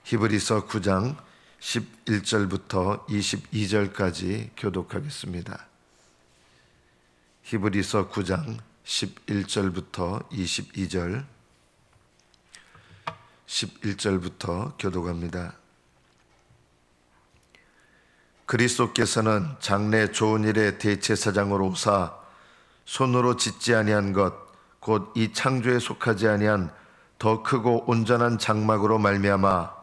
히브리서 9장 11절부터 22절까지 교독하겠습니다. 히브리서 9장 11절부터 22절 11절부터 교독합니다. 그리스도께서는 장래 좋은 일의 대제사장으로 오사 손으로 짓지 아니한 것 곧 이 창조에 속하지 아니한 더 크고 온전한 장막으로 말미암아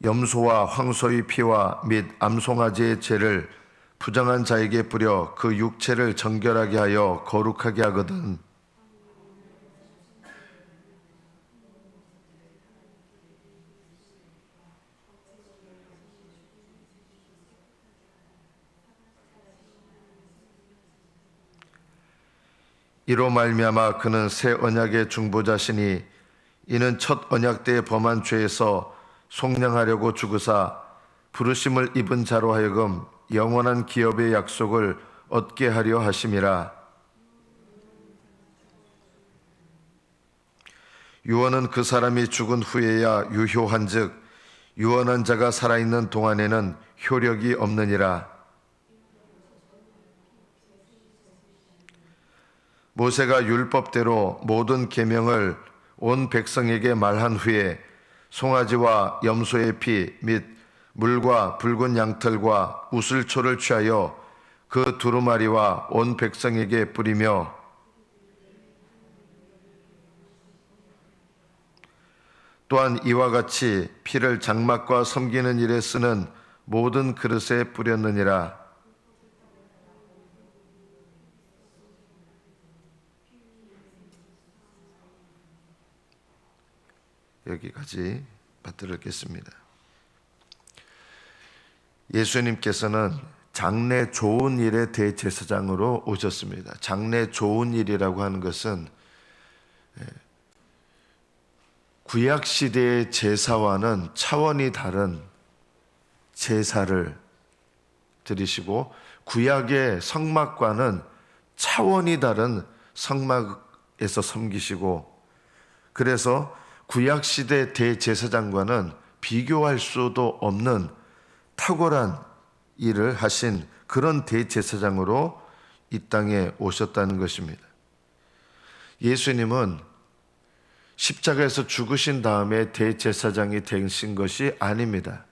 염소와 황소의 피와 및 암송아지의 죄를 부정한 자에게 뿌려 그 육체를 정결하게 하여 거룩하게 하거든. 이로 말미암아 그는 새 언약의 중보자시니 이는 첫 언약 때에 범한 죄에서 속량하려고 죽으사 부르심을 입은 자로 하여금 영원한 기업의 약속을 얻게 하려 하심이라. 유언은 그 사람이 죽은 후에야 유효한즉 유언한 자가 살아있는 동안에는 효력이 없느니라. 모세가 율법대로 모든 계명을 온 백성에게 말한 후에 송아지와 염소의 피 및 물과 붉은 양털과 우슬초를 취하여 그 두루마리와 온 백성에게 뿌리며 또한 이와 같이 피를 장막과 섬기는 일에 쓰는 모든 그릇에 뿌렸느니라. 여기까지 받들었겠습니다. 예수님께서는 장래 좋은 일의 대제사장으로 오셨습니다. 장래 좋은 일이라고 하는 것은 구약시대의 제사와는 차원이 다른 제사를 드리시고 구약의 성막과는 차원이 다른 성막에서 섬기시고 그래서 구약시대 대제사장과는 비교할 수도 없는 탁월한 일을 하신 그런 대제사장으로 이 땅에 오셨다는 것입니다. 예수님은 십자가에서 죽으신 다음에 대제사장이 되신 것이 아닙니다.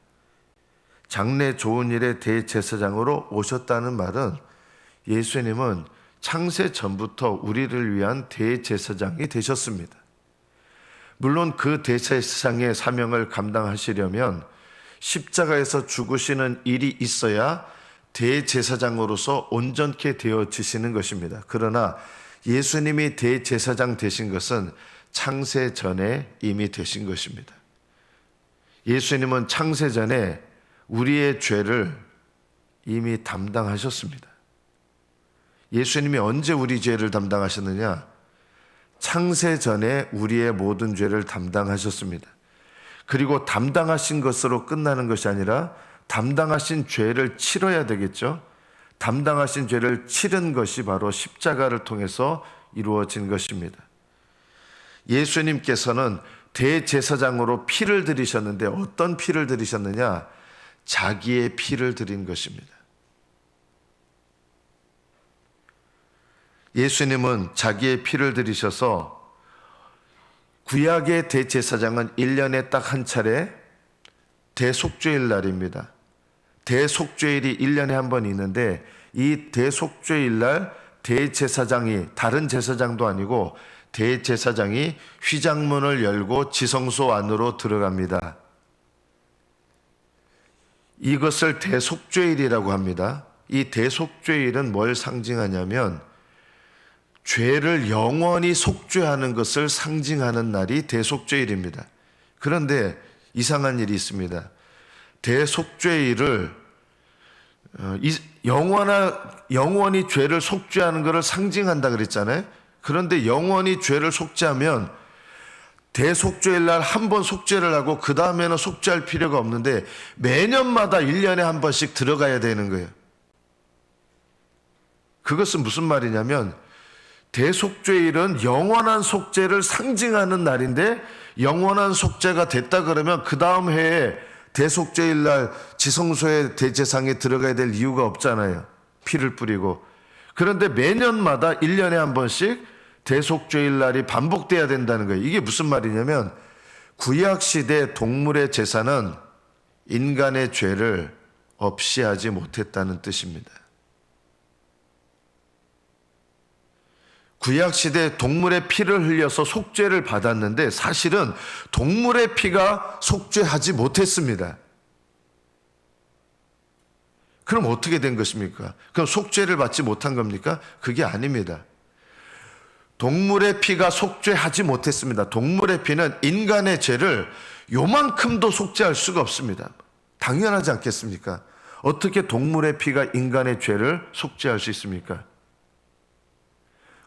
장래 좋은 일의 대제사장으로 오셨다는 말은 예수님은 창세 전부터 우리를 위한 대제사장이 되셨습니다. 물론 그 대제사장의 사명을 감당하시려면 십자가에서 죽으시는 일이 있어야 대제사장으로서 온전케 되어지시는 것입니다. 그러나 예수님이 대제사장 되신 것은 창세 전에 이미 되신 것입니다. 예수님은 창세 전에 우리의 죄를 이미 담당하셨습니다. 예수님이 언제 우리 죄를 담당하셨느냐? 창세 전에 우리의 모든 죄를 담당하셨습니다. 그리고 담당하신 것으로 끝나는 것이 아니라 담당하신 죄를 치러야 되겠죠. 담당하신 죄를 치른 것이 바로 십자가를 통해서 이루어진 것입니다. 예수님께서는 대제사장으로 피를 드리셨는데 어떤 피를 드리셨느냐? 자기의 피를 드린 것입니다. 예수님은 자기의 피를 드리셔서 구약의 대제사장은 1년에 딱 한 차례 대속죄일 날입니다. 대속죄일이 1년에 한 번 있는데 이 대속죄일 날 대제사장이 다른 제사장도 아니고 대제사장이 휘장문을 열고 지성소 안으로 들어갑니다. 이것을 대속죄일이라고 합니다. 이 대속죄일은 뭘 상징하냐면 죄를 영원히 속죄하는 것을 상징하는 날이 대속죄일입니다. 그런데 이상한 일이 있습니다. 대속죄일을 영원히 죄를 속죄하는 것을 상징한다 그랬잖아요. 그런데 영원히 죄를 속죄하면 대속죄일 날 한 번 속죄를 하고 그 다음에는 속죄할 필요가 없는데 매년마다 1년에 한 번씩 들어가야 되는 거예요. 그것은 무슨 말이냐면 대속죄일은 영원한 속죄를 상징하는 날인데 영원한 속죄가 됐다 그러면 그 다음 해에 대속죄일 날 지성소의 대제상에 들어가야 될 이유가 없잖아요. 피를 뿌리고. 그런데 매년마다 1년에 한 번씩 대속죄일 날이 반복돼야 된다는 거예요. 이게 무슨 말이냐면 구약시대 동물의 제사는 인간의 죄를 없이 하지 못했다는 뜻입니다. 구약시대 동물의 피를 흘려서 속죄를 받았는데 사실은 동물의 피가 속죄하지 못했습니다. 그럼 어떻게 된 것입니까? 그럼 속죄를 받지 못한 겁니까? 그게 아닙니다. 동물의 피가 속죄하지 못했습니다. 동물의 피는 인간의 죄를 요만큼도 속죄할 수가 없습니다. 당연하지 않겠습니까? 어떻게 동물의 피가 인간의 죄를 속죄할 수 있습니까?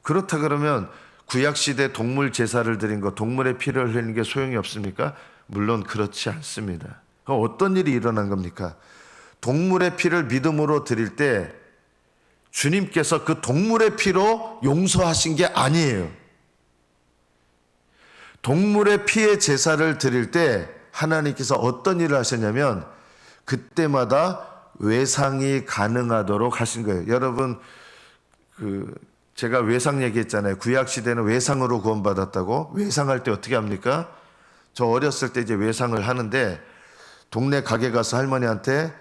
그렇다 그러면 구약시대 동물 제사를 드린 거, 동물의 피를 흘리는 게 소용이 없습니까? 물론 그렇지 않습니다. 그럼 어떤 일이 일어난 겁니까? 동물의 피를 믿음으로 드릴 때 주님께서 그 동물의 피로 용서하신 게 아니에요. 동물의 피의 제사를 드릴 때 하나님께서 어떤 일을 하셨냐면 그때마다 외상이 가능하도록 하신 거예요. 여러분, 제가 외상 얘기했잖아요. 구약시대는 외상으로 구원받았다고. 외상할 때 어떻게 합니까? 저 어렸을 때 이제 외상을 하는데 동네 가게 가서 할머니한테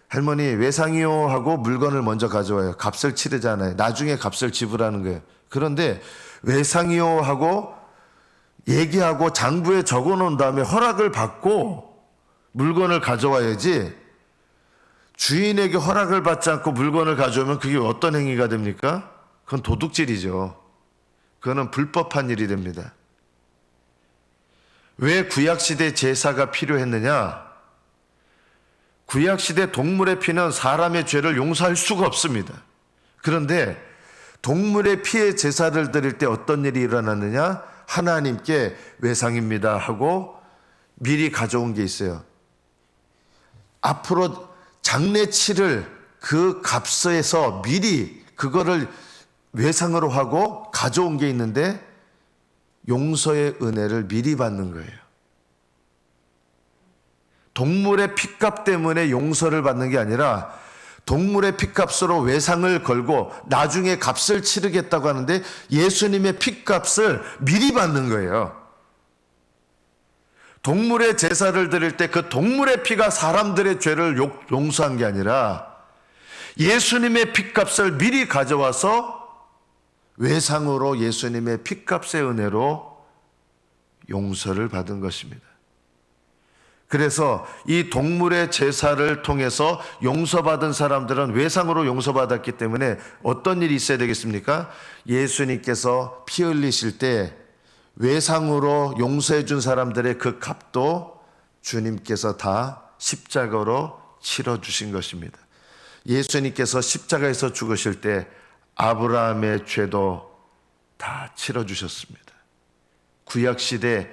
할머니 외상이요 하고 물건을 먼저 가져와요. 값을 치르잖아요. 나중에 값을 지불하는 거예요. 그런데 외상이요 하고 얘기하고 장부에 적어 놓은 다음에 허락을 받고 물건을 가져와야지 주인에게 허락을 받지 않고 물건을 가져오면 그게 어떤 행위가 됩니까? 그건 도둑질이죠. 그거는 불법한 일이 됩니다. 왜 구약시대 제사가 필요했느냐? 구약시대 동물의 피는 사람의 죄를 용서할 수가 없습니다. 그런데 동물의 피의 제사를 드릴 때 어떤 일이 일어났느냐? 하나님께 외상입니다 하고 미리 가져온 게 있어요. 앞으로 장래 치를 그 값에서 미리 그거를 외상으로 하고 가져온 게 있는데 용서의 은혜를 미리 받는 거예요. 동물의 피값 때문에 용서를 받는 게 아니라 동물의 피값으로 외상을 걸고 나중에 값을 치르겠다고 하는데 예수님의 피값을 미리 받는 거예요. 동물의 제사를 드릴 때 그 동물의 피가 사람들의 죄를 용서한 게 아니라 예수님의 피값을 미리 가져와서 외상으로 예수님의 피값의 은혜로 용서를 받은 것입니다. 그래서 이 동물의 제사를 통해서 용서받은 사람들은 외상으로 용서받았기 때문에 어떤 일이 있어야 되겠습니까? 예수님께서 피 흘리실 때 외상으로 용서해 준 사람들의 그 값도 주님께서 다 십자가로 치러 주신 것입니다. 예수님께서 십자가에서 죽으실 때 아브라함의 죄도 다 치러 주셨습니다. 구약시대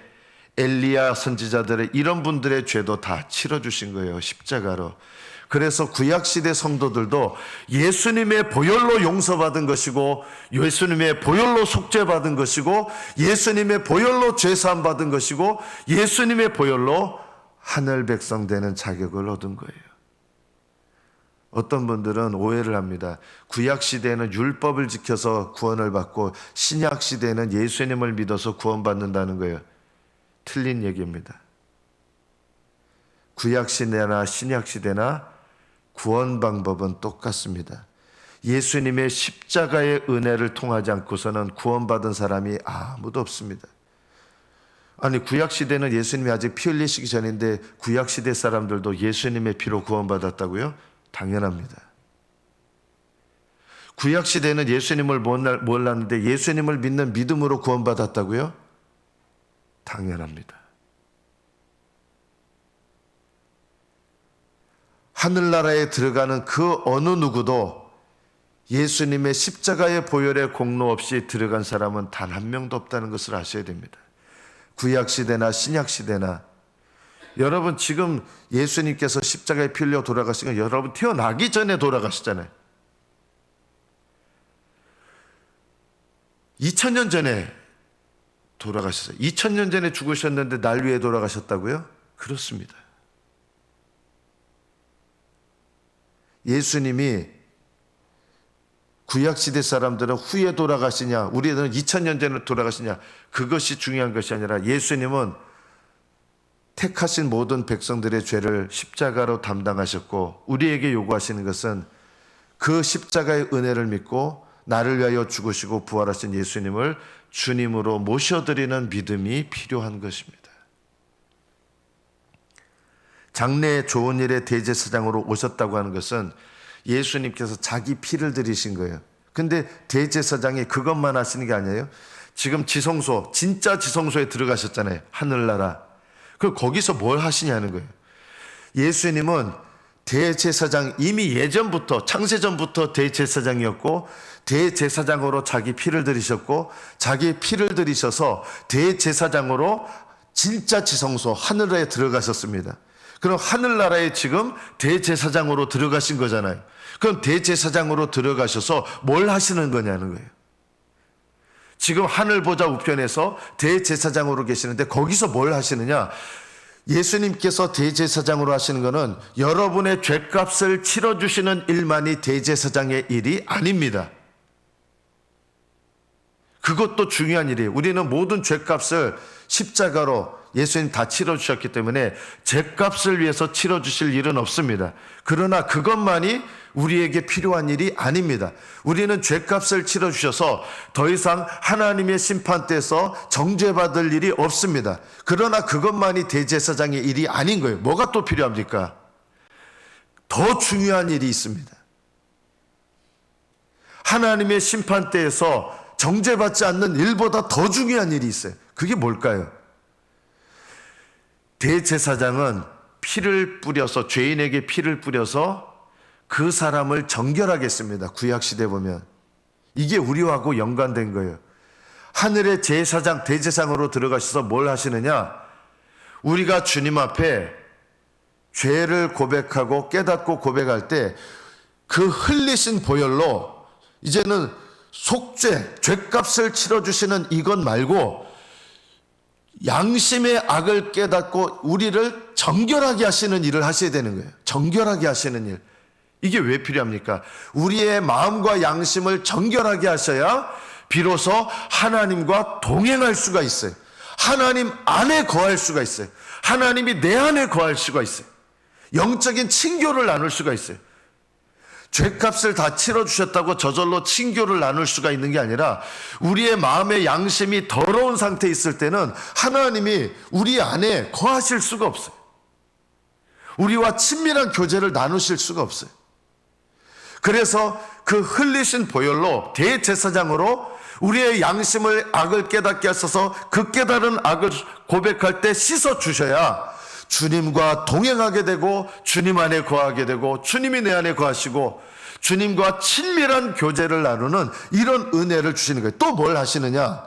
엘리야 선지자들의 이런 분들의 죄도 다 치러 주신 거예요. 십자가로. 그래서 구약시대 성도들도 예수님의 보혈로 용서받은 것이고 예수님의 보혈로 속죄받은 것이고 예수님의 보혈로 죄사함 받은 것이고 예수님의 보혈로 하늘 백성 되는 자격을 얻은 거예요. 어떤 분들은 오해를 합니다. 구약시대에는 율법을 지켜서 구원을 받고 신약시대에는 예수님을 믿어서 구원받는다는 거예요. 틀린 얘기입니다. 구약시대나 신약시대나 구원 방법은 똑같습니다. 예수님의 십자가의 은혜를 통하지 않고서는 구원받은 사람이 아무도 없습니다. 아니 구약시대는 예수님이 아직 피 흘리시기 전인데 구약시대 사람들도 예수님의 피로 구원받았다고요? 당연합니다. 구약시대는 예수님을 몰랐는데 예수님을 믿는 믿음으로 구원받았다고요? 당연합니다. 하늘나라에 들어가는 그 어느 누구도 예수님의 십자가의 보혈의 공로 없이 들어간 사람은 단 한 명도 없다는 것을 아셔야 됩니다. 구약시대나 신약시대나 여러분 지금 예수님께서 십자가에 피 흘려 돌아가신 건 여러분 태어나기 전에 돌아가시잖아요. 2000년 전에 돌아가셨어요. 2000년 전에 죽으셨는데 날 위해 돌아가셨다고요? 그렇습니다. 예수님이 구약시대 사람들은 후에 돌아가시냐, 우리들은 2000년 전에 돌아가시냐, 그것이 중요한 것이 아니라 예수님은 택하신 모든 백성들의 죄를 십자가로 담당하셨고, 우리에게 요구하시는 것은 그 십자가의 은혜를 믿고 나를 위하여 죽으시고 부활하신 예수님을 주님으로 모셔드리는 믿음이 필요한 것입니다. 장래의 좋은 일의 대제사장으로 오셨다고 하는 것은 예수님께서 자기 피를 들이신 거예요. 근데 대제사장이 그것만 하시는 게 아니에요. 지금 지성소, 진짜 지성소에 들어가셨잖아요. 하늘나라. 그럼 거기서 뭘 하시냐는 거예요. 예수님은 대제사장, 이미 예전부터, 창세전부터 대제사장이었고, 대제사장으로 자기 피를 들이셨고, 자기 피를 들이셔서 대제사장으로 진짜 지성소, 하늘에 들어가셨습니다. 그럼 하늘나라에 지금 대제사장으로 들어가신 거잖아요. 그럼 대제사장으로 들어가셔서 뭘 하시는 거냐는 거예요. 지금 하늘 보좌 우편에서 대제사장으로 계시는데 거기서 뭘 하시느냐? 예수님께서 대제사장으로 하시는 것은 여러분의 죄값을 치러주시는 일만이 대제사장의 일이 아닙니다. 그것도 중요한 일이에요. 우리는 모든 죄값을 십자가로 예수님 다 치러주셨기 때문에 죄값을 위해서 치러주실 일은 없습니다. 그러나 그것만이 우리에게 필요한 일이 아닙니다. 우리는 죄값을 치러주셔서 더 이상 하나님의 심판대에서 정죄받을 일이 없습니다. 그러나 그것만이 대제사장의 일이 아닌 거예요. 뭐가 또 필요합니까? 더 중요한 일이 있습니다. 하나님의 심판대에서 정죄받지 않는 일보다 더 중요한 일이 있어요. 그게 뭘까요? 대제사장은 피를 뿌려서, 죄인에게 피를 뿌려서 그 사람을 정결하게 했습니다. 구약시대 보면. 이게 우리하고 연관된 거예요. 하늘의 제사장, 대제사장으로 들어가셔서 뭘 하시느냐? 우리가 주님 앞에 죄를 고백하고 깨닫고 고백할 때 그 흘리신 보혈로 이제는 속죄, 죄값을 치러주시는 이것 말고 양심의 악을 깨닫고 우리를 정결하게 하시는 일을 하셔야 되는 거예요. 정결하게 하시는 일. 이게 왜 필요합니까? 우리의 마음과 양심을 정결하게 하셔야 비로소 하나님과 동행할 수가 있어요. 하나님 안에 거할 수가 있어요. 하나님이 내 안에 거할 수가 있어요. 영적인 친교를 나눌 수가 있어요. 죄값을 다 치러주셨다고 저절로 친교를 나눌 수가 있는 게 아니라 우리의 마음의 양심이 더러운 상태에 있을 때는 하나님이 우리 안에 거하실 수가 없어요. 우리와 친밀한 교제를 나누실 수가 없어요. 그래서 그 흘리신 보혈로 대제사장으로 우리의 양심을 악을 깨닫게 하셔서 그 깨달은 악을 고백할 때 씻어주셔야 주님과 동행하게 되고 주님 안에 거하게 되고 주님이 내 안에 거하시고 주님과 친밀한 교제를 나누는 이런 은혜를 주시는 거예요. 또 뭘 하시느냐?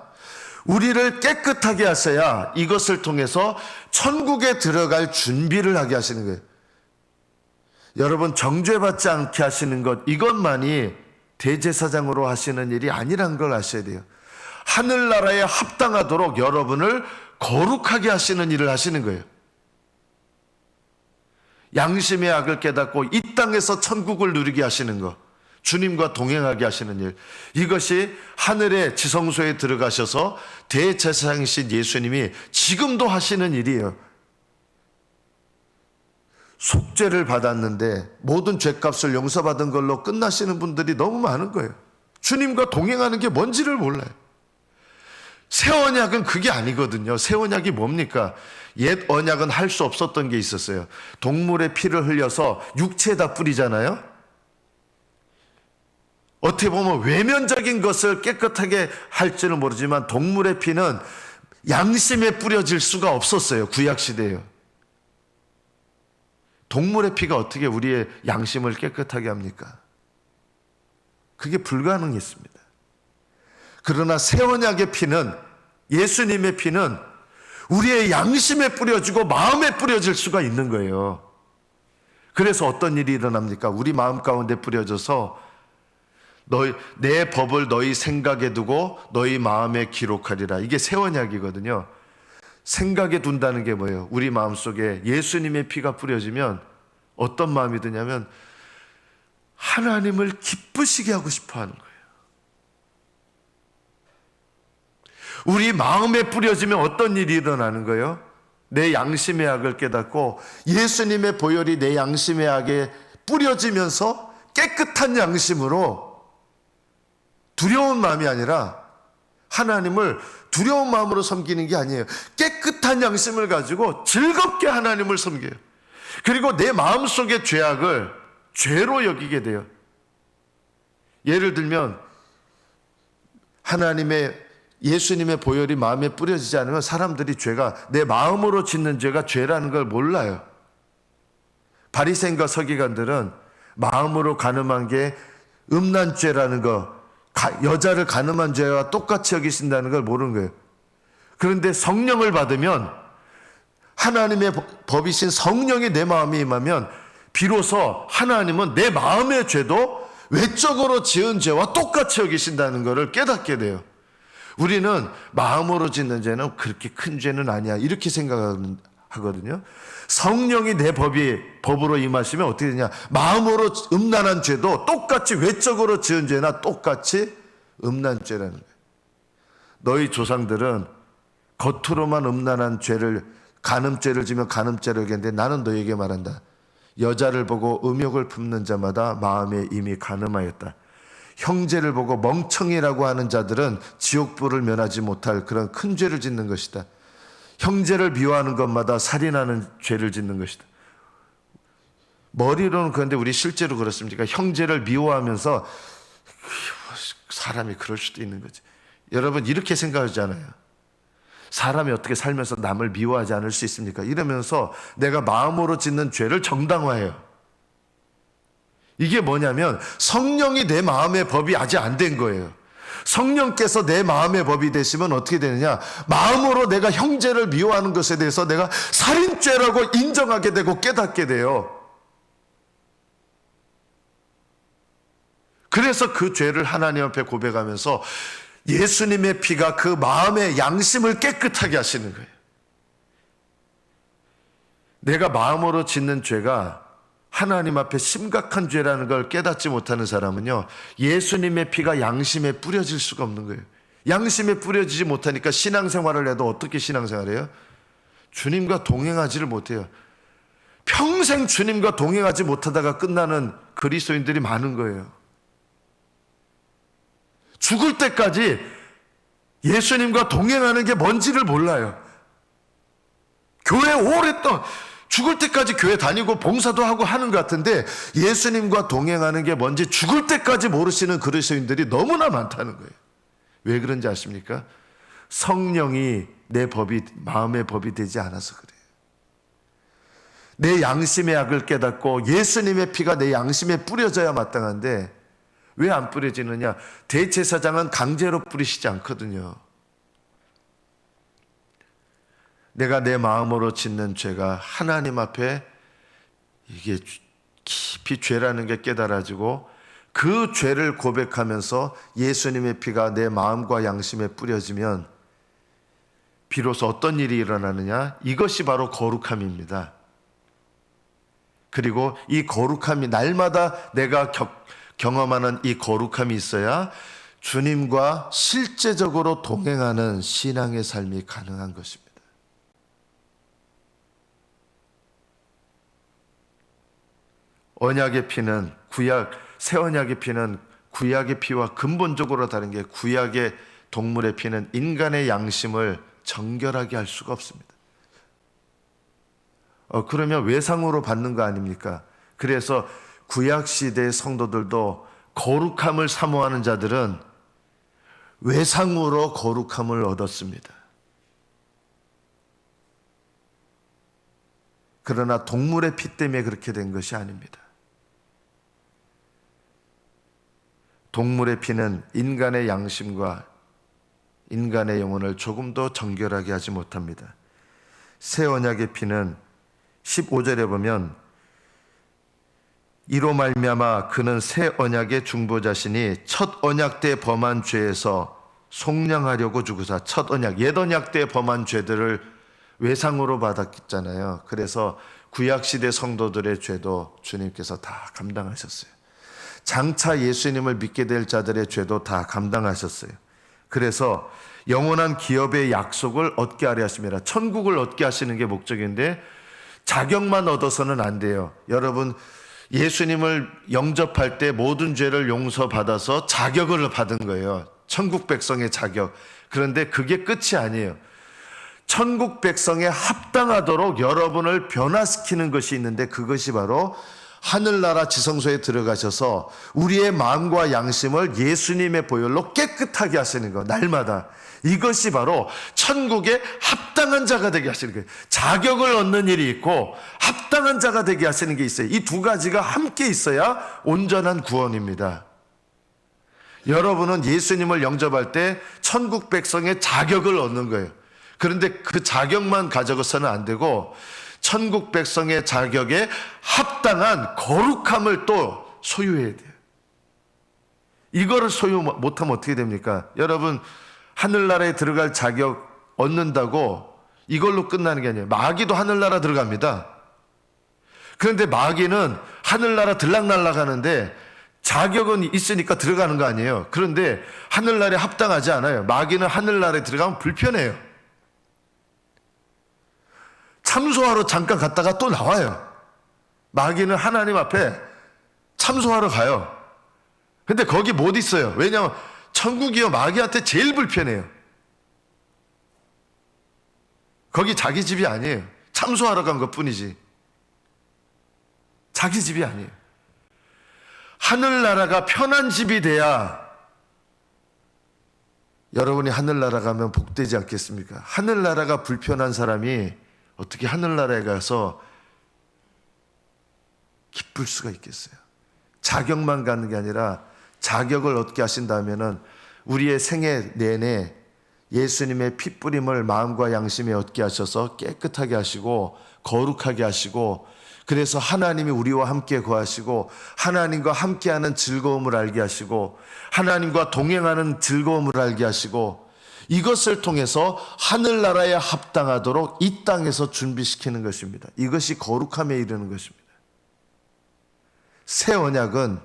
우리를 깨끗하게 하셔야 이것을 통해서 천국에 들어갈 준비를 하게 하시는 거예요. 여러분, 정죄받지 않게 하시는 것, 이것만이 대제사장으로 하시는 일이 아니란 걸 아셔야 돼요. 하늘나라에 합당하도록 여러분을 거룩하게 하시는 일을 하시는 거예요. 양심의 악을 깨닫고 이 땅에서 천국을 누리게 하시는 것, 주님과 동행하게 하시는 일, 이것이 하늘의 지성소에 들어가셔서 대제사장이신 예수님이 지금도 하시는 일이에요. 속죄를 받았는데 모든 죄값을 용서받은 걸로 끝나시는 분들이 너무 많은 거예요. 주님과 동행하는 게 뭔지를 몰라요. 새 언약은 그게 아니거든요. 새 언약이 뭡니까? 옛 언약은 할 수 없었던 게 있었어요. 동물의 피를 흘려서 육체에다 뿌리잖아요. 어떻게 보면 외면적인 것을 깨끗하게 할지는 모르지만 동물의 피는 양심에 뿌려질 수가 없었어요. 구약시대에요. 동물의 피가 어떻게 우리의 양심을 깨끗하게 합니까? 그게 불가능했습니다. 그러나 새 언약의 피는, 예수님의 피는 우리의 양심에 뿌려지고 마음에 뿌려질 수가 있는 거예요. 그래서 어떤 일이 일어납니까? 우리 마음 가운데 뿌려져서 내 법을 너희 생각에 두고 너희 마음에 기록하리라. 이게 새 언약이거든요. 생각에 둔다는 게 뭐예요? 우리 마음속에 예수님의 피가 뿌려지면 어떤 마음이 드냐면 하나님을 기쁘시게 하고 싶어 하는 거예요. 우리 마음에 뿌려지면 어떤 일이 일어나는 거예요? 내 양심의 악을 깨닫고 예수님의 보혈이 내 양심의 악에 뿌려지면서 깨끗한 양심으로 두려운 마음이 아니라 하나님을 두려운 마음으로 섬기는 게 아니에요. 깨끗한 양심을 가지고 즐겁게 하나님을 섬겨요. 그리고 내 마음속의 죄악을 죄로 여기게 돼요. 예를 들면 예수님의 보혈이 마음에 뿌려지지 않으면 사람들이 죄가 내 마음으로 짓는 죄가 죄라는 걸 몰라요. 바리새인과 서기관들은 마음으로 간음한 게 음란죄라는 거, 여자를 간음한 죄와 똑같이 여기신다는 걸 모르는 거예요. 그런데 성령을 받으면 하나님의 법이신 성령이 내 마음에 임하면 비로소 하나님은 내 마음의 죄도 외적으로 지은 죄와 똑같이 여기신다는 것을 깨닫게 돼요. 우리는 마음으로 짓는 죄는 그렇게 큰 죄는 아니야 이렇게 생각하거든요. 성령이 내 법으로 임하시면 어떻게 되냐, 마음으로 음란한 죄도 똑같이 외적으로 지은 죄나 똑같이 음란죄라는 거예요. 너희 조상들은 겉으로만 음란한 죄를, 간음죄를 지면 간음죄를 여겼는데 나는 너희에게 말한다. 여자를 보고 음욕을 품는 자마다 마음에 이미 간음하였다. 형제를 보고 멍청이라고 하는 자들은 지옥불을 면하지 못할 그런 큰 죄를 짓는 것이다. 형제를 미워하는 것마다 살인하는 죄를 짓는 것이다. 머리로는 그런데 우리 실제로 그렇습니까? 형제를 미워하면서 사람이 그럴 수도 있는 거지. 여러분 이렇게 생각하잖아요. 사람이 어떻게 살면서 남을 미워하지 않을 수 있습니까? 이러면서 내가 마음으로 짓는 죄를 정당화해요. 이게 뭐냐면 성령이 내 마음의 법이 아직 안 된 거예요. 성령께서 내 마음의 법이 되시면 어떻게 되느냐, 마음으로 내가 형제를 미워하는 것에 대해서 내가 살인죄라고 인정하게 되고 깨닫게 돼요. 그래서 그 죄를 하나님 앞에 고백하면서 예수님의 피가 그 마음의 양심을 깨끗하게 하시는 거예요. 내가 마음으로 짓는 죄가 하나님 앞에 심각한 죄라는 걸 깨닫지 못하는 사람은요, 예수님의 피가 양심에 뿌려질 수가 없는 거예요. 양심에 뿌려지지 못하니까 신앙생활을 해도 어떻게 신앙생활해요? 주님과 동행하지를 못해요. 평생 주님과 동행하지 못하다가 끝나는 그리스도인들이 많은 거예요. 죽을 때까지 예수님과 동행하는 게 뭔지를 몰라요. 교회 오랫동안 죽을 때까지 교회 다니고 봉사도 하고 하는 것 같은데 예수님과 동행하는 게 뭔지 죽을 때까지 모르시는 그리스도인들이 너무나 많다는 거예요. 왜 그런지 아십니까? 성령이 내 법이, 마음의 법이 되지 않아서 그래요. 내 양심의 악을 깨닫고 예수님의 피가 내 양심에 뿌려져야 마땅한데 왜 안 뿌려지느냐? 대제사장은 강제로 뿌리시지 않거든요. 내가 내 마음으로 짓는 죄가 하나님 앞에 이게 깊이 죄라는 게 깨달아지고 그 죄를 고백하면서 예수님의 피가 내 마음과 양심에 뿌려지면 비로소 어떤 일이 일어나느냐? 이것이 바로 거룩함입니다. 그리고 이 거룩함이 날마다 내가 경험하는 이 거룩함이 있어야 주님과 실제적으로 동행하는 신앙의 삶이 가능한 것입니다. 언약의 피는 새 언약의 피는 구약의 피와 근본적으로 다른 게 구약의 동물의 피는 인간의 양심을 정결하게 할 수가 없습니다. 그러면 외상으로 받는 거 아닙니까? 그래서 구약 시대의 성도들도 거룩함을 사모하는 자들은 외상으로 거룩함을 얻었습니다. 그러나 동물의 피 때문에 그렇게 된 것이 아닙니다. 동물의 피는 인간의 양심과 인간의 영혼을 조금도 정결하게 하지 못합니다. 새 언약의 피는 15절에 보면 이로 말미암아 그는 새 언약의 중보자시니 첫 언약 때 범한 죄에서 속량하려고 주구사. 첫 언약, 옛 언약 때 범한 죄들을 외상으로 받았잖아요. 그래서 구약시대 성도들의 죄도 주님께서 다 감당하셨어요. 장차 예수님을 믿게 될 자들의 죄도 다 감당하셨어요. 그래서 영원한 기업의 약속을 얻게 하려 하십니다. 천국을 얻게 하시는 게 목적인데 자격만 얻어서는 안 돼요. 여러분, 예수님을 영접할 때 모든 죄를 용서받아서 자격을 받은 거예요. 천국 백성의 자격. 그런데 그게 끝이 아니에요. 천국 백성에 합당하도록 여러분을 변화시키는 것이 있는데 그것이 바로 하늘나라 지성소에 들어가셔서 우리의 마음과 양심을 예수님의 보혈로 깨끗하게 하시는 거, 날마다. 이것이 바로 천국에 합당한 자가 되게 하시는 거예요. 자격을 얻는 일이 있고 합당한 자가 되게 하시는 게 있어요. 이 두 가지가 함께 있어야 온전한 구원입니다. 여러분은 예수님을 영접할 때 천국 백성의 자격을 얻는 거예요. 그런데 그 자격만 가져서는 안 되고 천국 백성의 자격에 합당한 거룩함을 또 소유해야 돼요. 이거를 소유 못하면 어떻게 됩니까? 여러분, 하늘나라에 들어갈 자격 얻는다고 이걸로 끝나는 게 아니에요. 마귀도 하늘나라 들어갑니다. 그런데 마귀는 하늘나라 들락날락 하는데 자격은 있으니까 들어가는 거 아니에요. 그런데 하늘나라에 합당하지 않아요. 마귀는 하늘나라에 들어가면 불편해요. 참소하러 잠깐 갔다가 또 나와요. 마귀는 하나님 앞에 참소하러 가요. 근데 거기 못 있어요. 왜냐하면 천국이요, 마귀한테 제일 불편해요. 거기 자기 집이 아니에요. 참소하러 간 것 뿐이지. 자기 집이 아니에요. 하늘나라가 편한 집이 돼야 여러분이 하늘나라 가면 복되지 않겠습니까? 하늘나라가 불편한 사람이 어떻게 하늘나라에 가서 기쁠 수가 있겠어요? 자격만 가는 게 아니라 자격을 얻게 하신다면은 우리의 생애 내내 예수님의 핏뿌림을 마음과 양심에 얻게 하셔서 깨끗하게 하시고 거룩하게 하시고, 그래서 하나님이 우리와 함께 거하시고 하나님과 함께하는 즐거움을 알게 하시고 하나님과 동행하는 즐거움을 알게 하시고, 이것을 통해서 하늘나라에 합당하도록 이 땅에서 준비시키는 것입니다. 이것이 거룩함에 이르는 것입니다. 새 언약은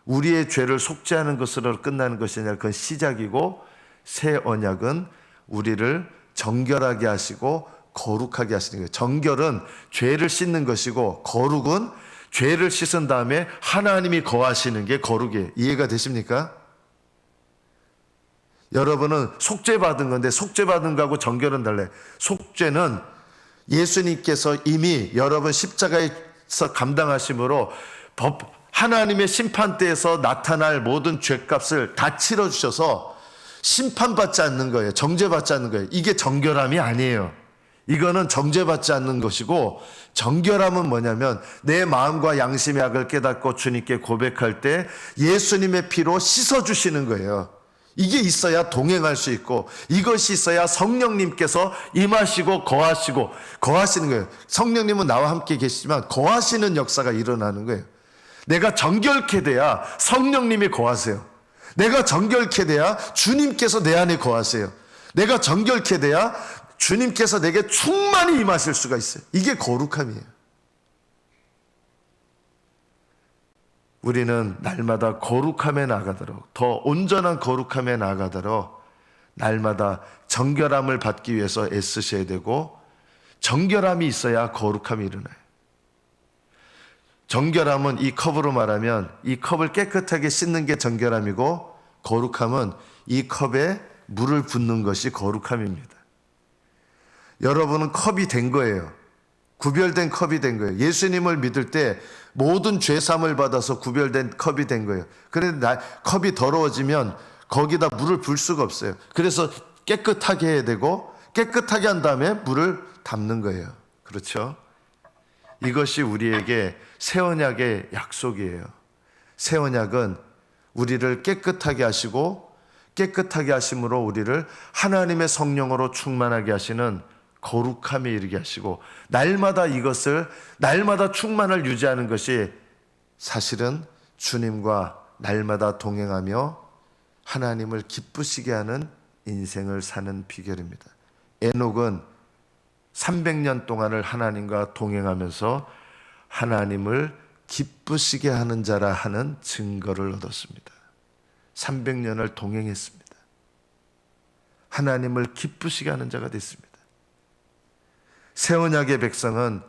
우리의 죄를 속죄하는 것으로 끝나는 것이 아니라 그건 시작이고, 새 언약은 우리를 정결하게 하시고 거룩하게 하시는 거예요. 정결은 죄를 씻는 것이고 거룩은 죄를 씻은 다음에 하나님이 거하시는 게 거룩이에요. 이해가 되십니까? 여러분은 속죄받은 건데 속죄받은 거하고 정결은 달라요. 속죄는 예수님께서 이미 여러분 십자가에서 감당하심으로 하나님의 심판대에서 나타날 모든 죄값을 다 치러주셔서 심판받지 않는 거예요. 정죄받지 않는 거예요. 이게 정결함이 아니에요. 이거는 정죄받지 않는 것이고, 정결함은 뭐냐면 내 마음과 양심의 악을 깨닫고 주님께 고백할 때 예수님의 피로 씻어주시는 거예요. 이게 있어야 동행할 수 있고, 이것이 있어야 성령님께서 임하시고 거하시는 거예요. 성령님은 나와 함께 계시지만 거하시는 역사가 일어나는 거예요. 내가 정결케 돼야 성령님이 거하세요. 내가 정결케 돼야 주님께서 내 안에 거하세요. 내가 정결케 돼야 주님께서 내게 충만히 임하실 수가 있어요. 이게 거룩함이에요. 우리는 날마다 거룩함에 나가도록, 더 온전한 거룩함에 나가도록 날마다 정결함을 받기 위해서 애쓰셔야 되고, 정결함이 있어야 거룩함이 일어나요. 정결함은 이 컵으로 말하면 이 컵을 깨끗하게 씻는 게 정결함이고, 거룩함은 이 컵에 물을 붓는 것이 거룩함입니다. 여러분은 컵이 된 거예요. 구별된 컵이 된 거예요. 예수님을 믿을 때 모든 죄사함을 받아서 구별된 컵이 된 거예요. 그런데 컵이 더러워지면 거기다 물을 불 수가 없어요. 그래서 깨끗하게 해야 되고, 깨끗하게 한 다음에 물을 담는 거예요. 그렇죠? 이것이 우리에게 새 언약의 약속이에요. 새 언약은 우리를 깨끗하게 하시고, 깨끗하게 하심으로 우리를 하나님의 성령으로 충만하게 하시는 거룩함에 이르게 하시고, 날마다 이것을, 날마다 충만을 유지하는 것이 사실은 주님과 날마다 동행하며 하나님을 기쁘시게 하는 인생을 사는 비결입니다. 에녹은 300년 동안을 하나님과 동행하면서 하나님을 기쁘시게 하는 자라 하는 증거를 얻었습니다. 300년을 동행했습니다. 하나님을 기쁘시게 하는 자가 됐습니다. 새 언약의 백성은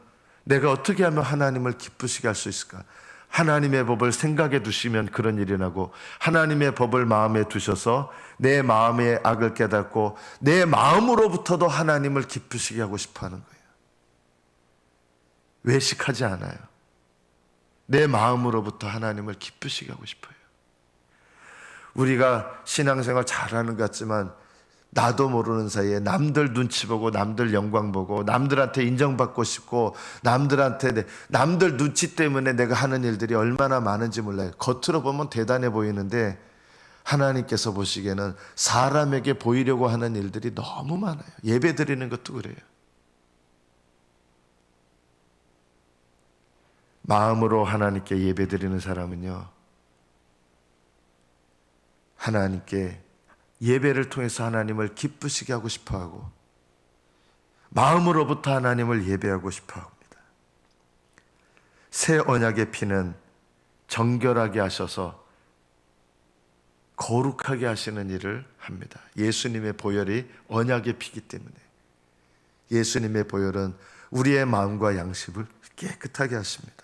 내가 어떻게 하면 하나님을 기쁘시게 할 수 있을까? 하나님의 법을 생각해 두시면 그런 일이 나고, 하나님의 법을 마음에 두셔서 내 마음의 악을 깨닫고 내 마음으로부터도 하나님을 기쁘시게 하고 싶어 하는 거예요. 외식하지 않아요. 내 마음으로부터 하나님을 기쁘시게 하고 싶어요. 우리가 신앙생활 잘하는 것 같지만 나도 모르는 사이에 남들 눈치 보고 남들 영광 보고 남들한테 인정받고 싶고 남들 눈치 때문에 내가 하는 일들이 얼마나 많은지 몰라요. 겉으로 보면 대단해 보이는데 하나님께서 보시기에는 사람에게 보이려고 하는 일들이 너무 많아요. 예배 드리는 것도 그래요. 마음으로 하나님께 예배 드리는 사람은요, 하나님께 예배를 통해서 하나님을 기쁘시게 하고 싶어하고 마음으로부터 하나님을 예배하고 싶어합니다. 새 언약의 피는 정결하게 하셔서 거룩하게 하시는 일을 합니다. 예수님의 보혈이 언약의 피기 때문에 예수님의 보혈은 우리의 마음과 양심을 깨끗하게 하십니다.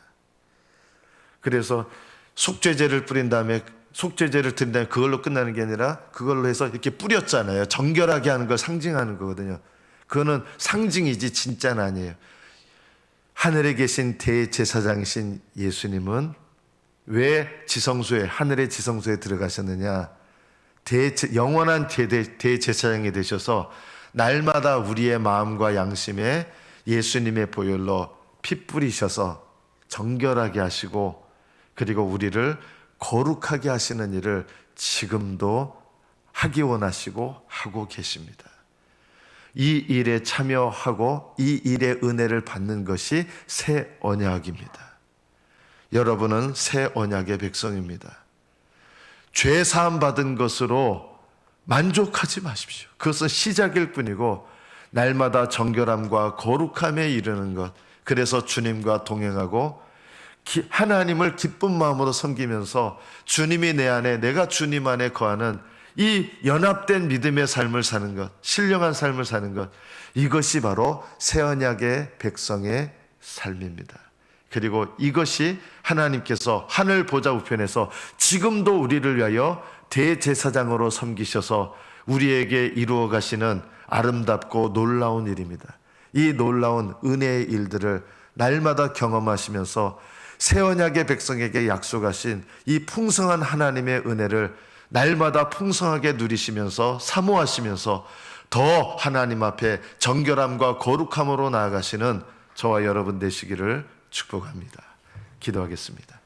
그래서 속죄제를 뿌린 다음에 속죄제를 드린 다음에 그걸로 끝나는 게 아니라 그걸로 해서 이렇게 뿌렸잖아요. 정결하게 하는 걸 상징하는 거거든요. 그거는 상징이지 진짜는 아니에요. 하늘에 계신 대제사장이신 예수님은 왜 지성소에, 하늘의 지성소에 들어가셨느냐? 영원한 대제사장이 되셔서 날마다 우리의 마음과 양심에 예수님의 보혈로 피 뿌리셔서 정결하게 하시고, 그리고 우리를 거룩하게 하시는 일을 지금도 하기 원하시고 하고 계십니다. 이 일에 참여하고 이 일의 은혜를 받는 것이 새 언약입니다. 여러분은 새 언약의 백성입니다. 죄 사함 받은 것으로 만족하지 마십시오. 그것은 시작일 뿐이고 날마다 정결함과 거룩함에 이르는 것, 그래서 주님과 동행하고 하나님을 기쁜 마음으로 섬기면서 주님이 내 안에, 내가 주님 안에 거하는 이 연합된 믿음의 삶을 사는 것, 신령한 삶을 사는 것, 이것이 바로 새 언약의 백성의 삶입니다. 그리고 이것이 하나님께서 하늘 보좌 우편에서 지금도 우리를 위하여 대제사장으로 섬기셔서 우리에게 이루어 가시는 아름답고 놀라운 일입니다. 이 놀라운 은혜의 일들을 날마다 경험하시면서 새 언약의 백성에게 약속하신 이 풍성한 하나님의 은혜를 날마다 풍성하게 누리시면서 사모하시면서 더 하나님 앞에 정결함과 거룩함으로 나아가시는 저와 여러분 되시기를 축복합니다. 기도하겠습니다.